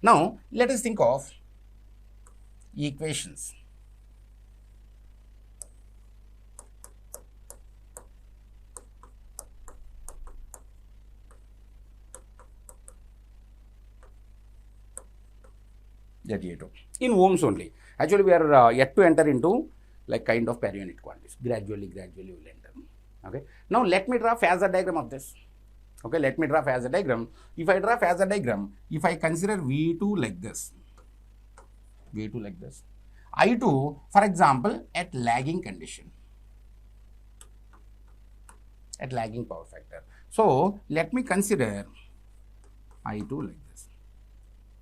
Now let us think of equations. ZA2 in ohms only. Actually, we are yet to enter into like kind of per unit quantities. Gradually we will enter. Okay. Now let me draw phasor diagram of this. Okay, let me draw phasor diagram. If I draw phasor diagram, if I consider V2 like this, V2 like this, I2, for example, at lagging condition, at lagging power factor. So let me consider I2 like this,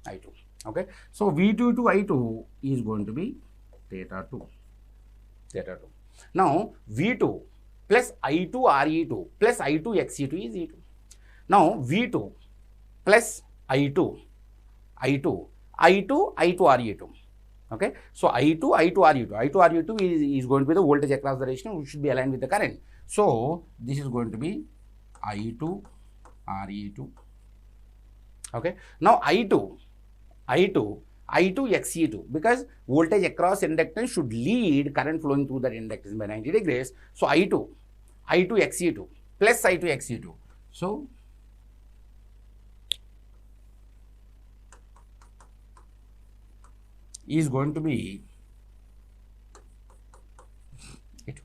I2. Okay, so V2 to I2 is going to be theta 2, theta 2. Now V2 plus I2 RE2 plus I2 XE2 is E2. Now V2 plus I2, I2, I2, I2 RE2. Okay, so I2, I2 RE2, I2 RE2 is going to be the voltage across the resistor, which should be aligned with the current. So this is going to be I2 RE2. Okay, now I2 XE2, because voltage across inductance should lead current flowing through that inductance by 90 degrees. So I2 XE2 plus I2 XE2. So is going to be E2,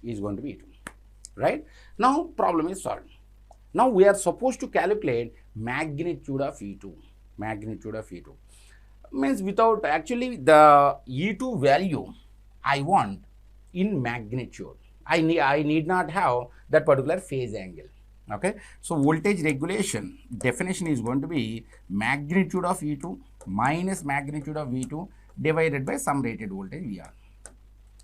is going to be E2, right? Now problem is solved. Now we are supposed to calculate magnitude of E2, magnitude of E2. Means without actually the E2 value I want in magnitude. I need not have that particular phase angle. Okay, so voltage regulation definition is going to be magnitude of E2 minus magnitude of V2 divided by some rated voltage VR.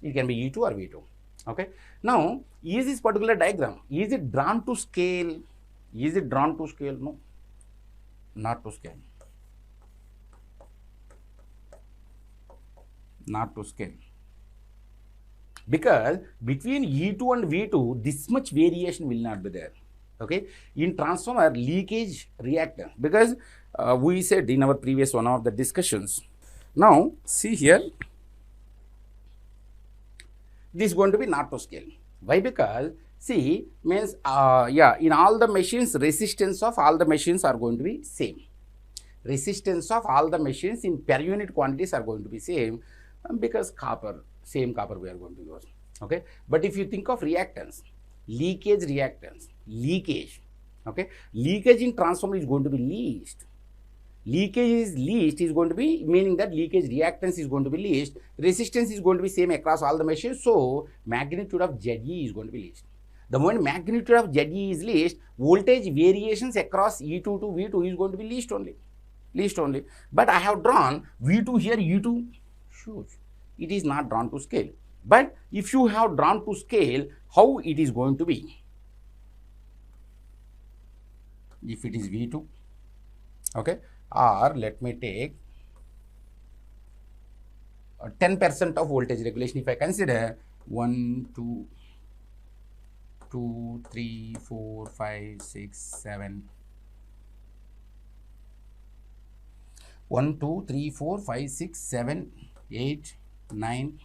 It can be E2 or V2. Okay, now is this particular diagram, is it drawn to scale? Is it drawn to scale? No, not to scale, not to scale, because between E2 and V2 this much variation will not be there. Okay, in transformer leakage reactance, because we said in our previous one of the discussions. Now see here, this is going to be not to scale. Why? Because see, means yeah, in all the machines resistance of all the machines are going to be same. Resistance of all the machines in per unit quantities are going to be same, because copper, same copper we are going to use. Okay, but if you think of reactance, leakage reactance, leakage, okay, leakage in transformer is going to be least. Leakage is least is going to be meaning that leakage reactance is going to be least, resistance is going to be same across all the machines, so magnitude of ZE is going to be least. The moment magnitude of ZE is least, voltage variations across E2 to V2 is going to be least only, least only. But I have drawn V2 here, E2, sure, it is not drawn to scale. But if you have drawn to scale, how it is going to be? If it is V2, okay, or let me take 10% of voltage regulation. If I consider 1, 2, 2, 3, 4, 5, 6, 7, 1, 2, 3, 4, 5, 6, 7, 8, 9,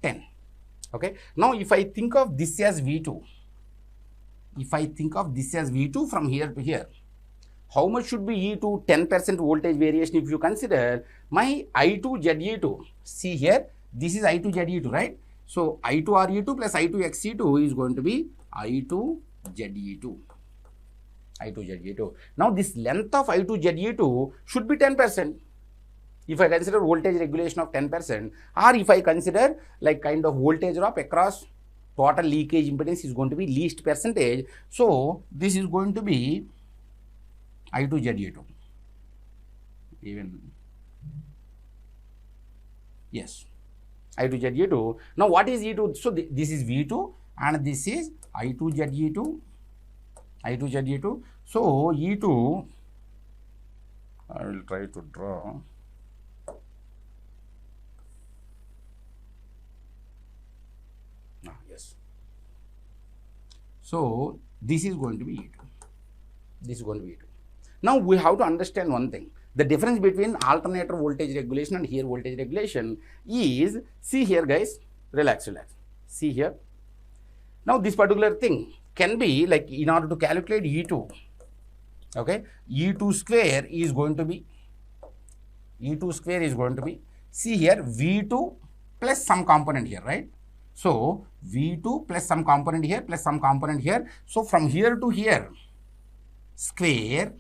10. Okay. Now if I think of this as V2, if I think of this as V2 from here to here, how much should be E2? 10% voltage variation. If you consider my I2 ZE2, see here, this is I2 ZE2, right? So I2 RE2 plus I2 XE2 is going to be I2 ZE2. I2 ZE2. Now this length of I2 ZE2 should be 10%. If I consider voltage regulation of 10%, or if I consider like kind of voltage drop across total leakage impedance is going to be least percentage. So this is going to be I2 ZE2. Even yes, I2 ZE2. Now what is E2? So this is V2 and this is I2 ZE2. I2 ZE2. So E2, I will try to draw. Yes. So this is going to be E2. This is going to be E2. Now we have to understand one thing. The difference between alternator voltage regulation and here voltage regulation is, see here guys, relax, see here. Now this particular thing can be like, in order to calculate E2, okay, E2 square is going to be, see here, V2 plus some component here, right? So V2 plus some component here plus some component here. So from here to here square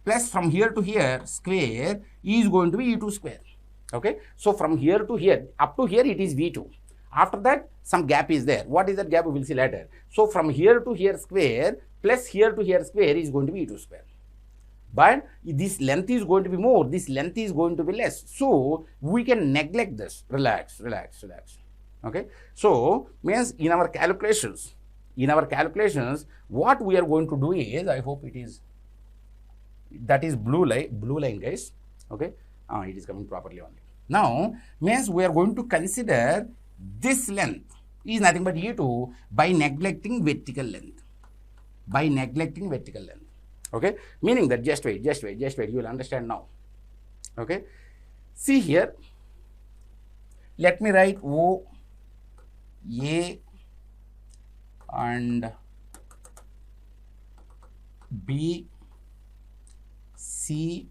plus from here to here square is going to be E2 square. Okay. So from here to here, up to here it is V2. After that some gap is there. What is that gap? We will see later. So from here to here square plus here to here square is going to be E2 square. But this length is going to be more, this length is going to be less. So we can neglect this. Relax. Okay. So means in our calculations, what we are going to do is, I hope it is, that is blue line guys. Okay. It is coming properly only. Now means we are going to consider this length is nothing but E2 by neglecting vertical length. Okay. Meaning that, just wait, you will understand now. Okay. See here, let me write O, A and B, C,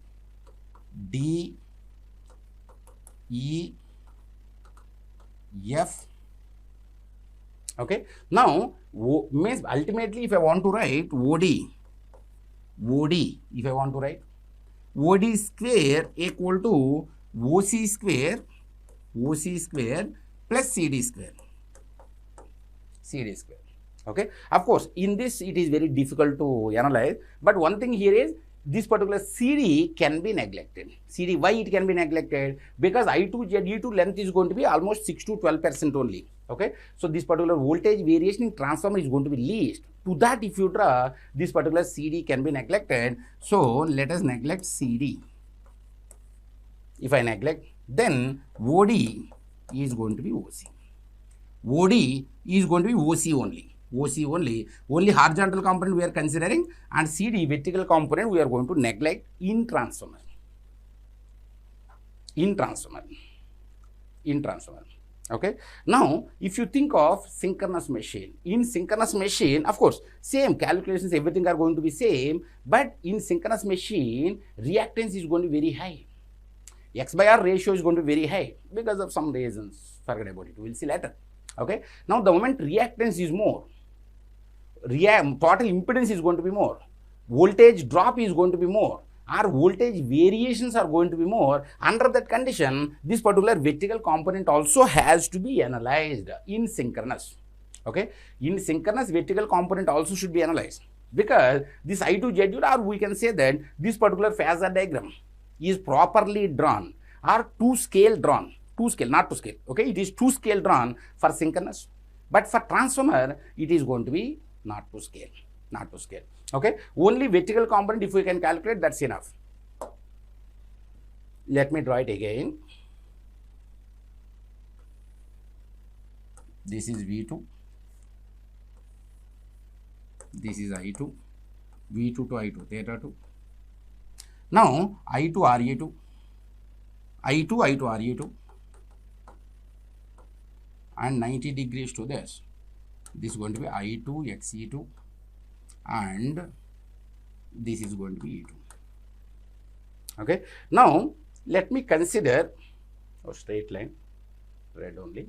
D, E, F. Okay. Now means ultimately if I want to write OD, if I want to write OD square equal to OC square plus CD square. Okay. Of course, in this it is very difficult to analyze, but one thing here is this particular CD can be neglected. CD, why it can be neglected? Because I2 ZE2 length is going to be almost 6 to 12% only. Okay. So this particular voltage variation in transformer is going to be least. To that, if you draw, this particular CD can be neglected. So let us neglect CD. If I neglect, then OD is going to be OC. OD is going to be OC only. Only horizontal component we are considering, and CD, vertical component, we are going to neglect in transformer. Okay. Now if you think of synchronous machine, in synchronous machine, of course same calculations, everything are going to be same, but in synchronous machine reactance is going to be very high. X by R ratio is going to be very high because of some reasons. Forget about it, we will see later. Okay. Now the moment reactance is more, total impedance is going to be more, voltage drop is going to be more, our voltage variations are going to be more. Under that condition, this particular vertical component also has to be analyzed in synchronous. Okay. In synchronous, vertical component also should be analyzed, because this I2 ZU, or we can say that this particular phasor diagram is properly drawn, or to scale drawn, not to scale. Okay. It is to scale drawn for synchronous, but for transformer it is going to be not to scale. Okay. Only vertical component if we can calculate, that's enough. Let me draw it again. This is V2, this is I2, V2 to I2, theta 2. Now I2 RE2, I2 RE2, and 90 degrees to this. This is going to be I2 XE2, and this is going to be E2. Okay. Now let me consider a straight line, red only.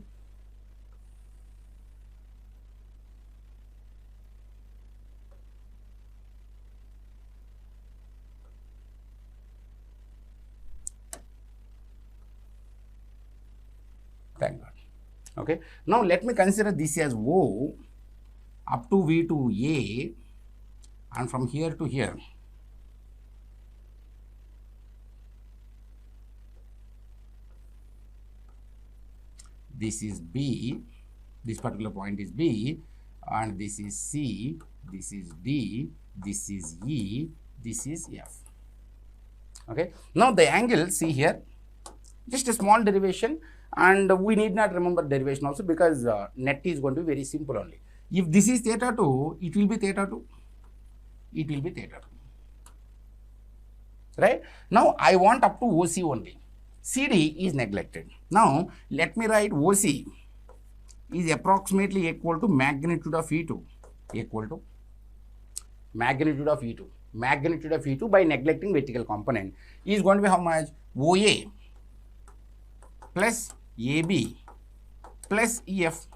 Thank God. Okay. Now let me consider this as O up to V2A, and from here to here. This is B, this particular point is B, and this is C, this is D, this is E, this is F. Okay. Now the angle, see here, just a small derivation, and we need not remember derivation also, because net is going to be very simple only. If this is theta 2, it will be theta 2. right? Now I want up to OC only. CD is neglected. Now let me write OC is approximately equal to magnitude of E2, equal to magnitude of E2. Magnitude of E2 by neglecting vertical component is going to be how much? OA plus AB plus EF.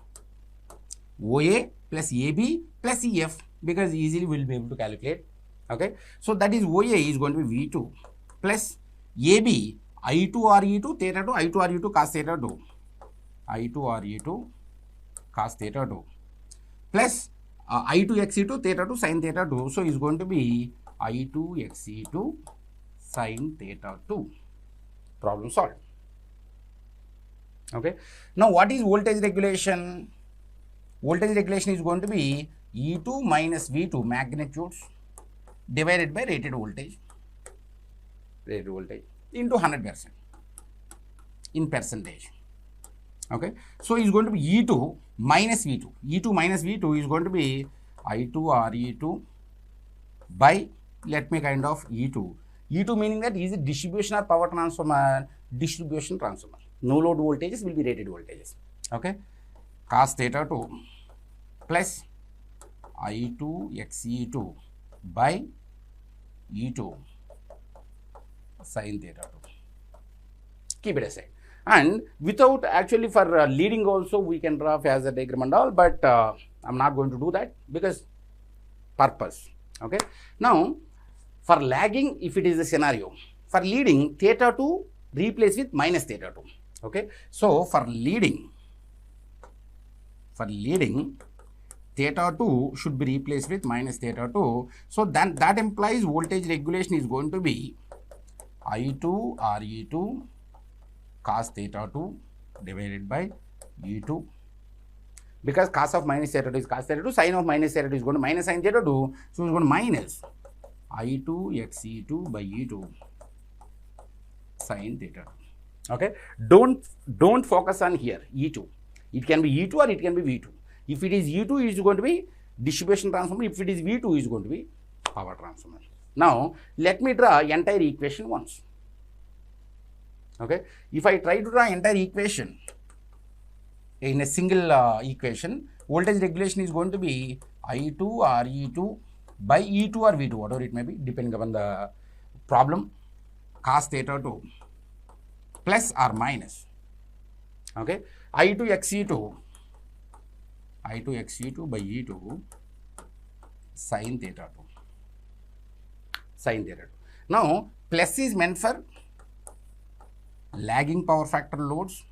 OA plus AB plus EF, because easily we will be able to calculate. Okay, so that is OA is going to be V2 plus AB I2 or E2 theta 2 I2 or E2 cos theta 2 I2 or E2 cos theta 2 plus I2 XE2 theta 2 sin theta 2. So is going to be I2 XE2 sin theta 2. Problem solved. Okay. Now what is voltage regulation? Voltage regulation is going to be E2 minus V2 magnitudes divided by rated voltage into 100% in percentage. Okay. So is going to be E2 minus V2. E2 minus V2 is going to be I2 or E2 by, let me kind of E2. E2 meaning that is it distribution or power transformer? Distribution transformer. No load voltages will be rated voltages. Okay. Cos theta 2 plus I2 XE2 by E2 sin theta 2. Keep it aside. And without actually for leading also we can draw phasor diagram and all, but I'm not going to do that because purpose. Okay. Now for lagging, if it is a scenario, for leading theta 2 replace with minus theta 2. Okay. So for leading theta 2 should be replaced with minus theta 2. So then that implies voltage regulation is going to be I2 or E2 cos theta 2 divided by E2, because cos of minus theta 2 is cos theta 2, sin of minus theta 2 is going to minus sin theta 2, so it's going to minus I2 XE2 by E2 sin theta 2. Okay, don't focus on here E2. It can be E2 or it can be V2. If it is E2, it is going to be distribution transformer. If it is V2, it is going to be power transformer. Now let me draw entire equation once. Okay, if I try to draw entire equation in a single equation, voltage regulation is going to be I2 or E2 by E2 or V2, whatever it may be, depending upon the problem, cos theta 2 plus or minus. Okay, I2 XE2 by E2 sin theta 2. Now plus is meant for lagging power factor loads,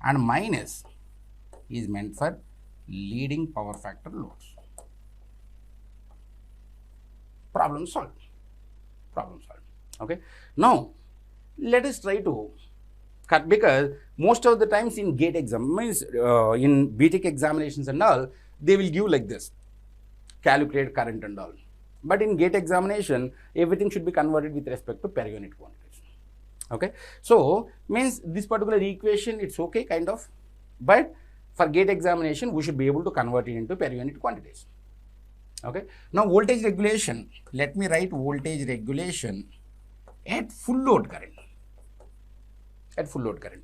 and minus is meant for leading power factor loads. Problem solved. Okay. Now let us try to cut, because most of the times in gate exam, means in BTech examinations and all, they will give like this, calculate current and all. But in gate examination, everything should be converted with respect to per unit quantities. Okay. So means this particular equation, it's okay kind of, but for gate examination, we should be able to convert it into per unit quantities. Okay. Now voltage regulation, let me write voltage regulation at full load current. At full load current,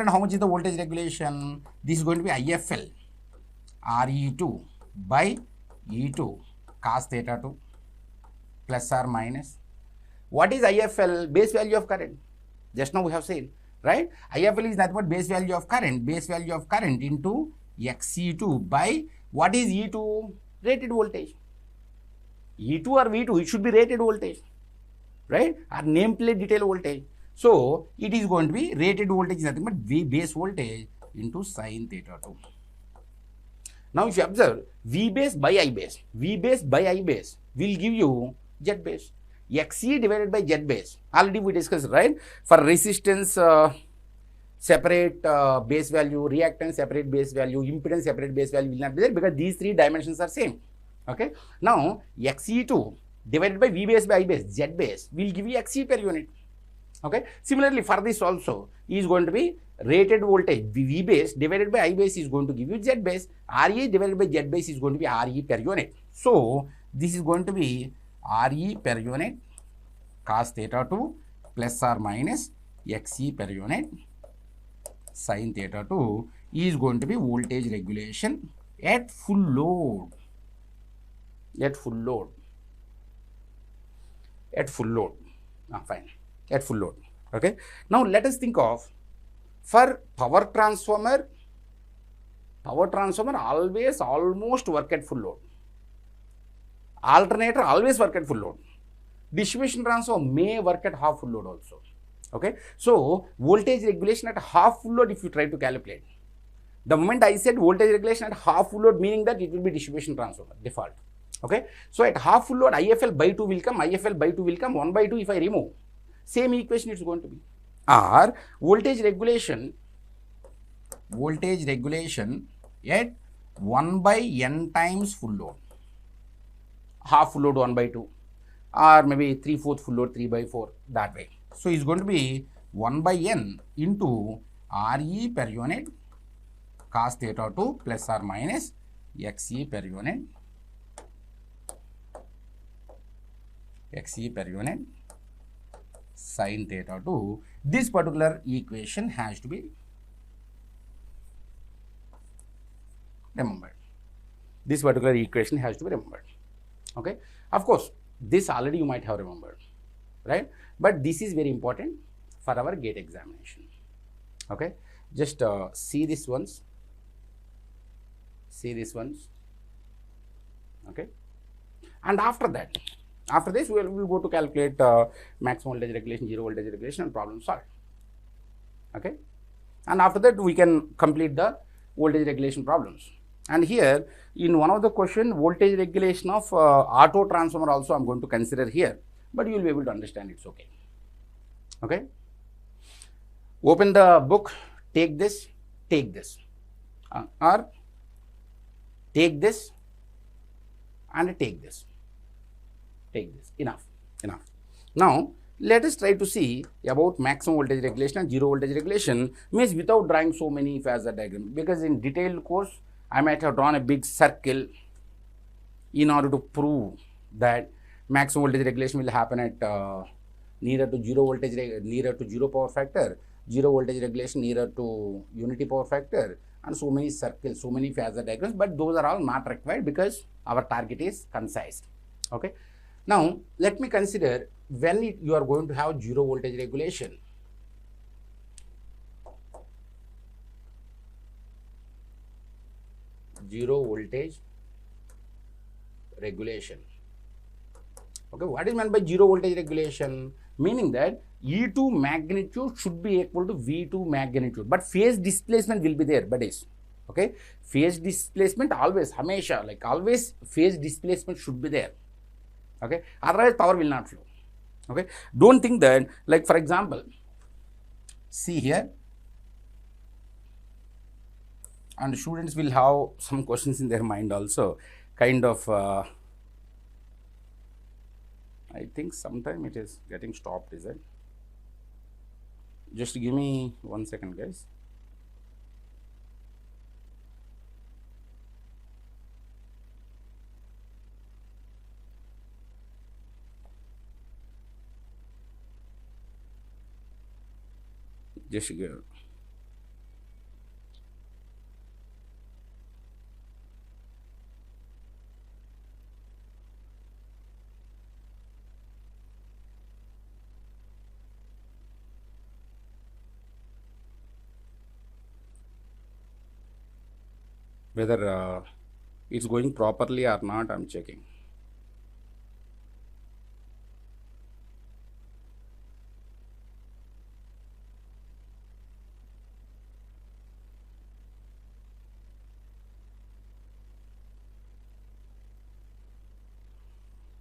how much is the voltage regulation? This is going to be IFL RE2 by E2 cos theta 2 plus or minus. What is IFL? Base value of current. Just now we have seen, right? IFL is nothing but base value of current into XE2 by what is E2? Rated voltage. E2 or V2, it should be rated voltage, right? Or nameplate detail voltage. So it is going to be rated voltage is nothing but V base voltage into sin theta 2. Now if you observe, V base by I base will give you Z base. XE divided by Z base, already we discussed, right? For resistance, separate base value, reactance separate base value, impedance separate base value will not be there, because these three dimensions are same. Okay. Now XE2 divided by V base by I base, Z base will give you XE per unit. Okay. Similarly for this also is going to be rated voltage V base divided by I base is going to give you Z base. RE divided by Z base is going to be RE per unit. So this is going to be RE per unit cos theta 2 plus or minus XE per unit sin theta 2 is going to be voltage regulation at full load. At full load. Fine. At full load. Okay. Now let us think of, for power transformer always almost work at full load. Alternator always work at full load. Distribution transformer may work at half full load also. Okay. So voltage regulation at half full load, if you try to calculate, the moment I said voltage regulation at half full load, meaning that it will be distribution transformer default. Okay. So at half full load, IFL by 2 will come, 1 by 2 if I remove, same equation it's going to be. Or voltage regulation at 1 by n times full load. Half full load 1 by 2, or maybe 3/4 full load 3 by 4, that way. So it's going to be 1 by n into RE per unit cos theta 2 plus or minus XE per unit sin theta 2. This particular equation has to be remembered. Okay. Of course, this already you might have remembered, right? But this is very important for our gate examination. Okay. Just see these ones. Okay. And after this, we will go to calculate maximum voltage regulation, zero voltage regulation, and problem solved. Okay. And after that, we can complete the voltage regulation problems. And here, in one of the question, voltage regulation of auto transformer also I am going to consider here, but you will be able to understand it's okay. Okay. Open the book, take this, or take this and take this. Enough. Now, let us try to see about maximum voltage regulation and zero voltage regulation, means without drawing so many phasor diagrams, because in detailed course, I might have drawn a big circle in order to prove that maximum voltage regulation will happen at nearer to zero power factor, zero voltage regulation nearer to unity power factor, and so many circles, so many phasor diagrams, but those are all not required because our target is concise. Okay. Now, let me consider when you are going to have zero voltage regulation. Zero voltage regulation. Okay, what is meant by zero voltage regulation? Meaning that E2 magnitude should be equal to V2 magnitude, but phase displacement will be there, but is okay. Phase displacement always, hamesha, like always, phase displacement should be there. Okay, otherwise power will not flow. Okay, don't think that, like for example, see here, and students will have some questions in their mind also, kind of, I think sometime it is getting stopped, is it? Just give me 1 second, guys. Just give. Whether it's going properly or not, I'm checking.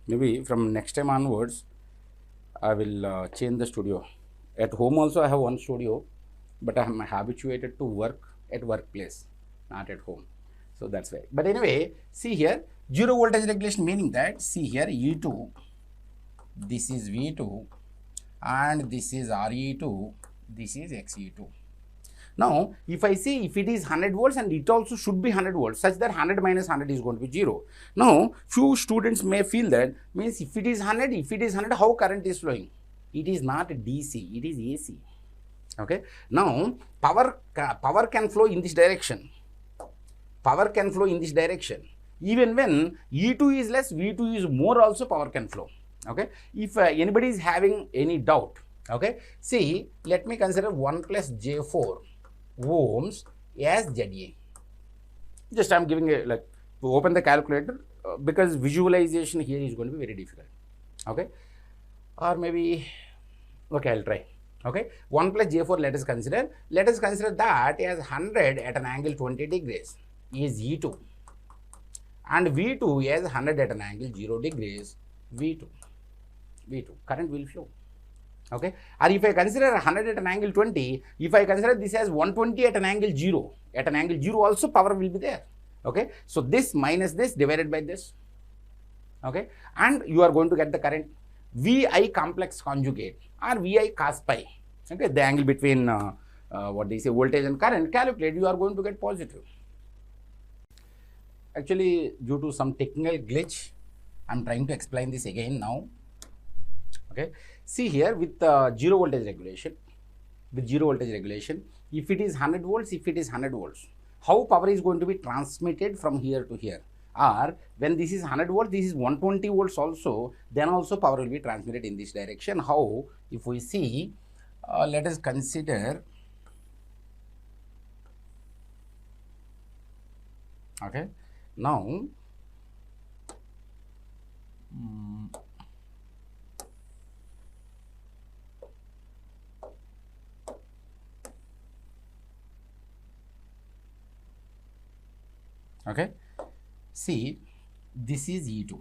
Maybe from next time onwards, I will change the studio. At home also I have one studio, but I am habituated to work at workplace, not at home. So that's why. But anyway, see here, zero voltage regulation, meaning that, see here, E2, this is V2, and this is RE2, this is XE2. Now, if I say if it is 100 volts and it also should be 100 volts, such that 100 minus 100 is going to be 0. Now, few students may feel that means if it is 100, how current is flowing? It is not DC, it is AC. Okay. Now, power can flow in this direction. Power can flow in this direction. Even when E2 is less, V2 is more, also power can flow. Okay. If anybody is having any doubt, okay, see, let me consider 1 plus J4 ohms as ZA. Just I am giving a, like, open the calculator because visualization here is going to be very difficult. Okay. Or maybe, okay, I'll try. Okay. 1 plus J4 let us consider. Let us consider that as 100 at an angle 20 degrees is E2. And V2 as 100 at an angle 0 degrees, V2. Current will flow. Okay. Or if I consider 100 at an angle 20, if I consider this as 120 at an angle 0, at an angle 0 also power will be there. Okay. So this minus this divided by this. Okay. And you are going to get the current VI complex conjugate or VI cos pi. Okay. The angle between what they say voltage and current, calculate, you are going to get positive. Actually, due to some technical glitch, I am trying to explain this again now. Okay. See here with zero voltage regulation, if it is 100 volts, how power is going to be transmitted from here to here? Or when this is 100 volts, this is 120 volts also, then also power will be transmitted in this direction. How? If we see, let us consider, okay, now, okay, see, this is E2.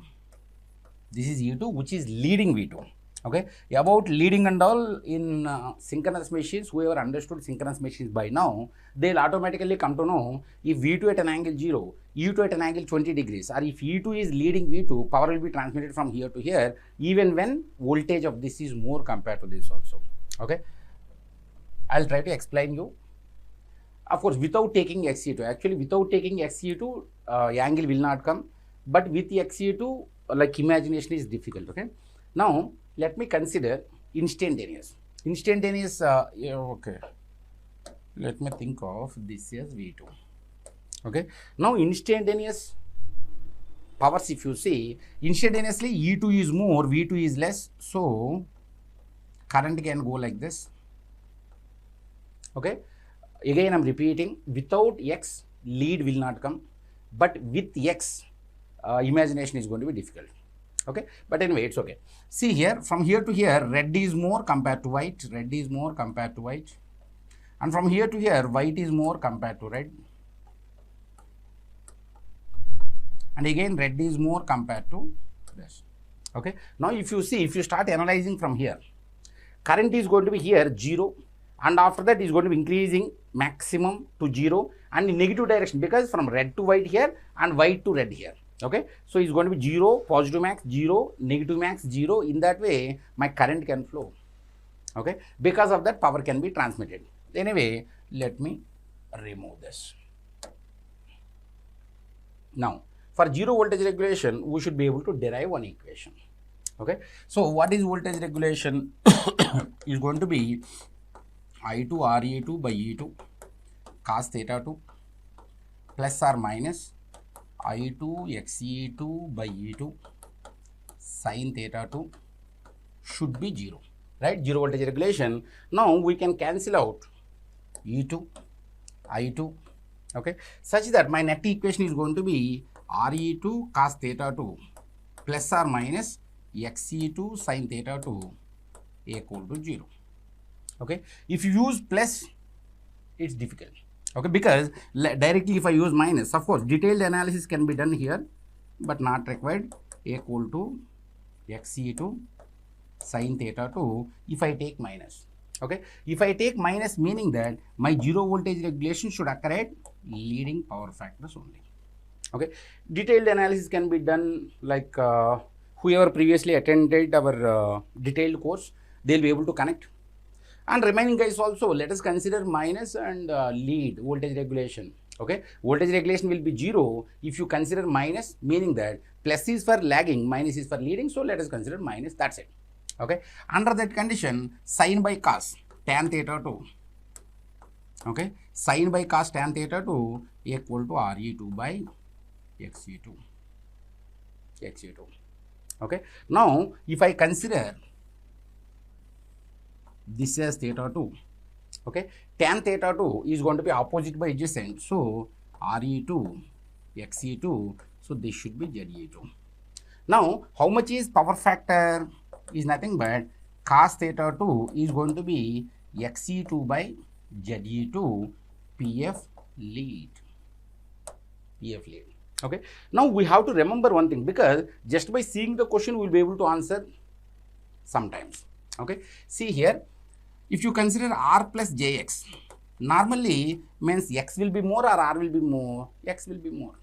This is E2 which is leading V2. Okay. About leading and all in synchronous machines, whoever understood synchronous machines by now, they'll automatically come to know if V2 at an angle 0, E2 at an angle 20 degrees, or if E2 is leading V2, power will be transmitted from here to here, even when voltage of this is more compared to this also. Okay. I'll try to explain you. Of course, without taking XE2, actually without taking XE2, angle will not come, but with XE2, like imagination is difficult. Okay. Now, let me consider instantaneous. Okay. Let me think of this as V2. Okay. Now, instantaneous powers, if you see, instantaneously E2 is more, V2 is less. So, current can go like this. Okay. Again, I am repeating, without X, lead will not come, but with X, imagination is going to be difficult. Okay, but anyway, it's okay. See here, from here to here, red is more compared to white, and from here to here, white is more compared to red, and again, red is more compared to this. Okay, now if you see, if you start analyzing from here, current is going to be here 0, and after that is going to be increasing maximum to 0 and in negative direction, because from red to white here and white to red here. Okay, so it's going to be 0, positive max 0, negative max 0. In that way, my current can flow. Okay, because of that, power can be transmitted. Anyway, let me remove this. Now, for zero voltage regulation, we should be able to derive one equation. Okay, so what is voltage regulation? Is going to be I2 RE2 by E2 cos theta 2 plus or minus I2 XE2 by E2 sin theta 2 should be 0, right? Zero voltage regulation. Now we can cancel out E2, I2, okay, such that my net equation is going to be RE2 cos theta 2 plus or minus XE2 sin theta 2 equal to 0. Okay, if you use plus, it's difficult. Okay, because directly if I use minus, of course, detailed analysis can be done here, but not required. Equal to XE2 sin theta 2 if I take minus. Okay, if I take minus, meaning that my zero voltage regulation should occur at leading power factors only. Okay, detailed analysis can be done, like whoever previously attended our detailed course, they'll be able to connect. And remaining guys also, let us consider minus and lead voltage regulation. Okay, voltage regulation will be 0 if you consider minus, meaning that plus is for lagging, minus is for leading. So let us consider minus, that's it. Okay, under that condition, sine by cos tan theta 2. Okay, sine by cos tan theta 2 equal to Re2 by Xe2. Xe2. Okay, now if I consider this as theta 2, okay, tan theta 2 is going to be opposite by adjacent, so Re2 Xe2, so this should be Ze2. Now how much is power factor? Is nothing but cos theta 2 is going to be Xe2 by Ze2 PF lead. PF lead. Okay, now we have to remember one thing, because just by seeing the question we will be able to answer sometimes. Okay, see here, if you consider R plus Jx, normally means X will be more or R will be more? X will be more.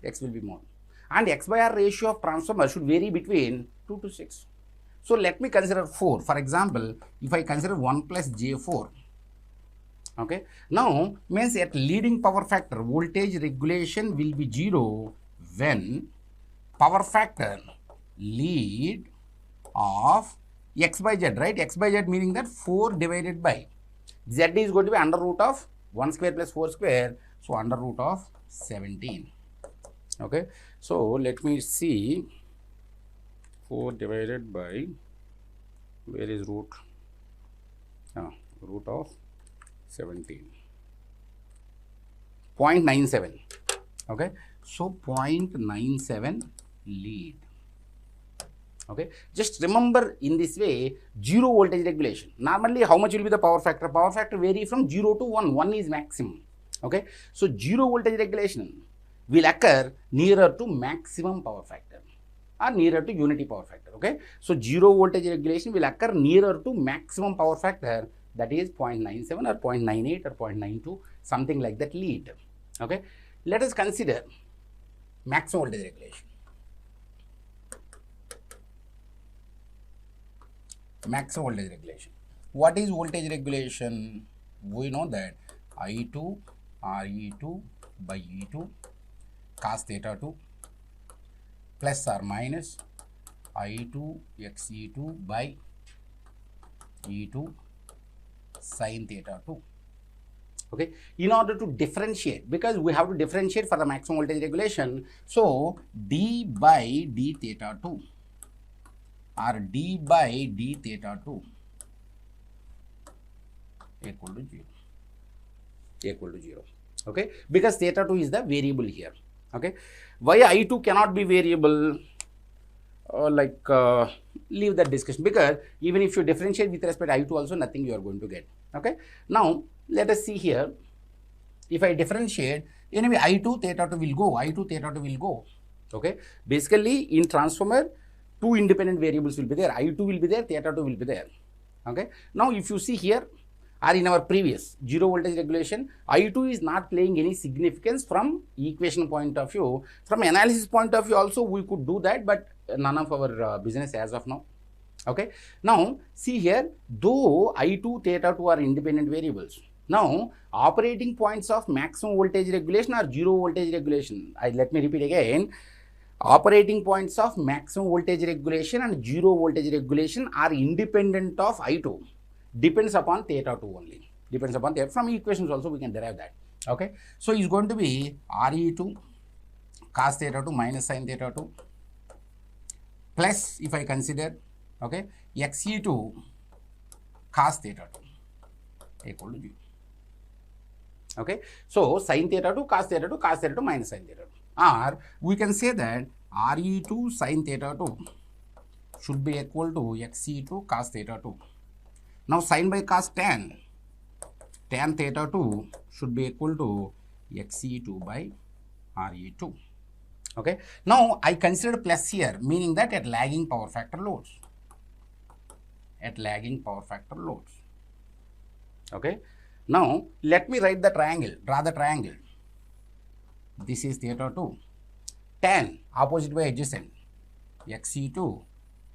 X will be more. And X by R ratio of transformer should vary between 2 to 6. So let me consider 4. For example, if I consider 1 plus J4, okay, now means at leading power factor, voltage regulation will be 0 when power factor lead of X by Z, right? X by Z meaning that 4 divided by Z is going to be under root of 1 square plus 4 square, so under root of 17. Okay, so let me see, 4 divided by, where is root? Root of 17. 0.97. Okay, so 0.97 lead. Okay, just remember in this way, 0 voltage regulation. Normally, how much will be the power factor? Power factor vary from 0 to 1. 1 is maximum. Okay, so 0 voltage regulation will occur nearer to maximum power factor or nearer to unity power factor. Okay, so 0 voltage regulation will occur nearer to maximum power factor, that is 0.97 or 0.98 or 0.92, something like that lead. Okay, let us consider maximum voltage regulation. Maximum voltage regulation. What is voltage regulation? We know that I2 Re2 by E2 cos theta 2 plus or minus I2 Xe2 by E2 sin theta 2. Okay, in order to differentiate, because we have to differentiate for the maximum voltage regulation, so d by d theta 2 or d by d theta 2 equal to 0. Equal to 0. Okay, because theta 2 is the variable here. Okay, why I2 cannot be variable? Leave that discussion, because even if you differentiate with respect to I2 also, nothing you are going to get. Okay, now let us see here, if I differentiate, anyway I2 theta 2 will go, I2 theta 2 will go. Okay, basically in transformer, 2 independent variables will be there, I2 will be there, theta 2 will be there. Okay, now if you see here, or in our previous 0 voltage regulation, I2 is not playing any significance from equation point of view. From analysis point of view also we could do that, but none of our business as of now. Okay, now see here, though I2 theta 2 are independent variables, now operating points of maximum voltage regulation are 0 voltage regulation. Let me repeat again, operating points of maximum voltage regulation and 0 voltage regulation are independent of I2. Depends upon theta 2 only. Depends upon theta. From equations also we can derive that. Okay, so it's going to be Re2 cos theta 2 minus sin theta 2 plus, if I consider, okay, Xe2 cos theta 2 equal to 0. Okay, so sin theta 2 cos theta 2 cos theta 2 minus sin theta 2, or we can say that Re2 sin theta 2 should be equal to Xe2 cos theta 2. Now sin by cos tan theta 2 should be equal to Xe2 by Re2. Okay, now I considered plus here, meaning that at lagging power factor loads. At lagging power factor loads. Okay, now let me write the triangle, draw the triangle. This is theta 2, tan opposite by adjacent, Xe2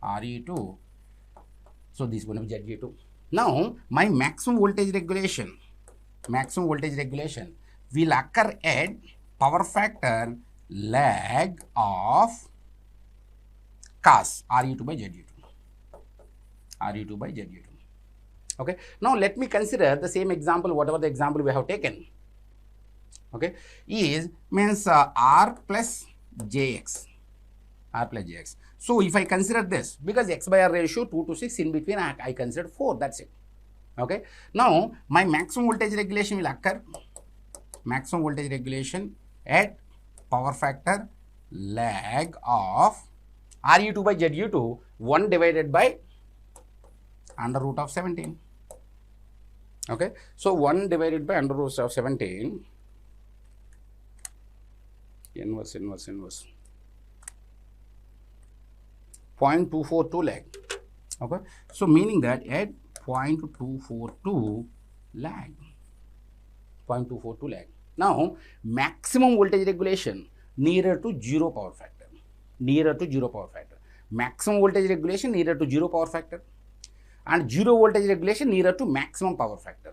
Re2, so this is going to be Ze2. Now, my maximum voltage regulation will occur at power factor lag of cos RU2 by ZU2. RU2 by ZU2. Okay. Now, let me consider the same example, whatever the example we have taken. Okay, means R plus JX. So, if I consider this, because X by R ratio 2 to 6, in between I considered 4, that's it. Okay. Now, my maximum voltage regulation will occur, at power factor lag of RU2 by ZU2, 1 divided by under root of 17. Okay. So, 1 divided by under root of 17, inverse, 0.242 lag. Okay. So, meaning that at 0.242 lag. Now, maximum voltage regulation nearer to zero power factor. Maximum voltage regulation nearer to zero power factor, and zero voltage regulation nearer to maximum power factor.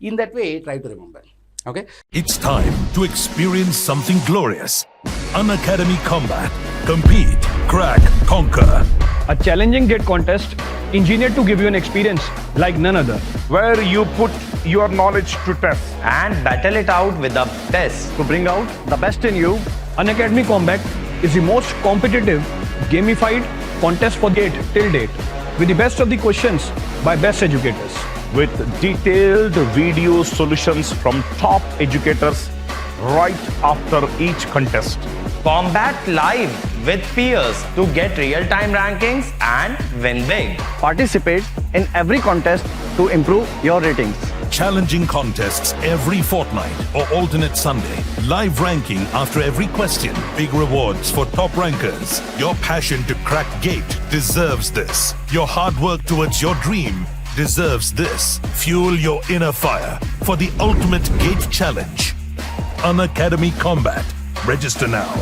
In that way, try to remember. Okay. It's time to experience something glorious. Unacademy Combat. Compete, crack, conquer. A challenging gate contest engineered to give you an experience like none other. where you put your knowledge to test. and battle it out with the best. To bring out the best in you, Unacademy Combat is the most competitive, gamified contest for gate till date, with the best of the questions by best educators. With detailed video solutions from top educators right after each contest. Combat live with peers to get real-time rankings and win big. Participate in every contest to improve your ratings. Challenging contests every fortnight or alternate Sunday. Live ranking after every question. Big rewards for top rankers. Your passion to crack gate deserves this. Your hard work towards your dream deserves this. Fuel your inner fire for the ultimate gate challenge. Unacademy Combat. Register now.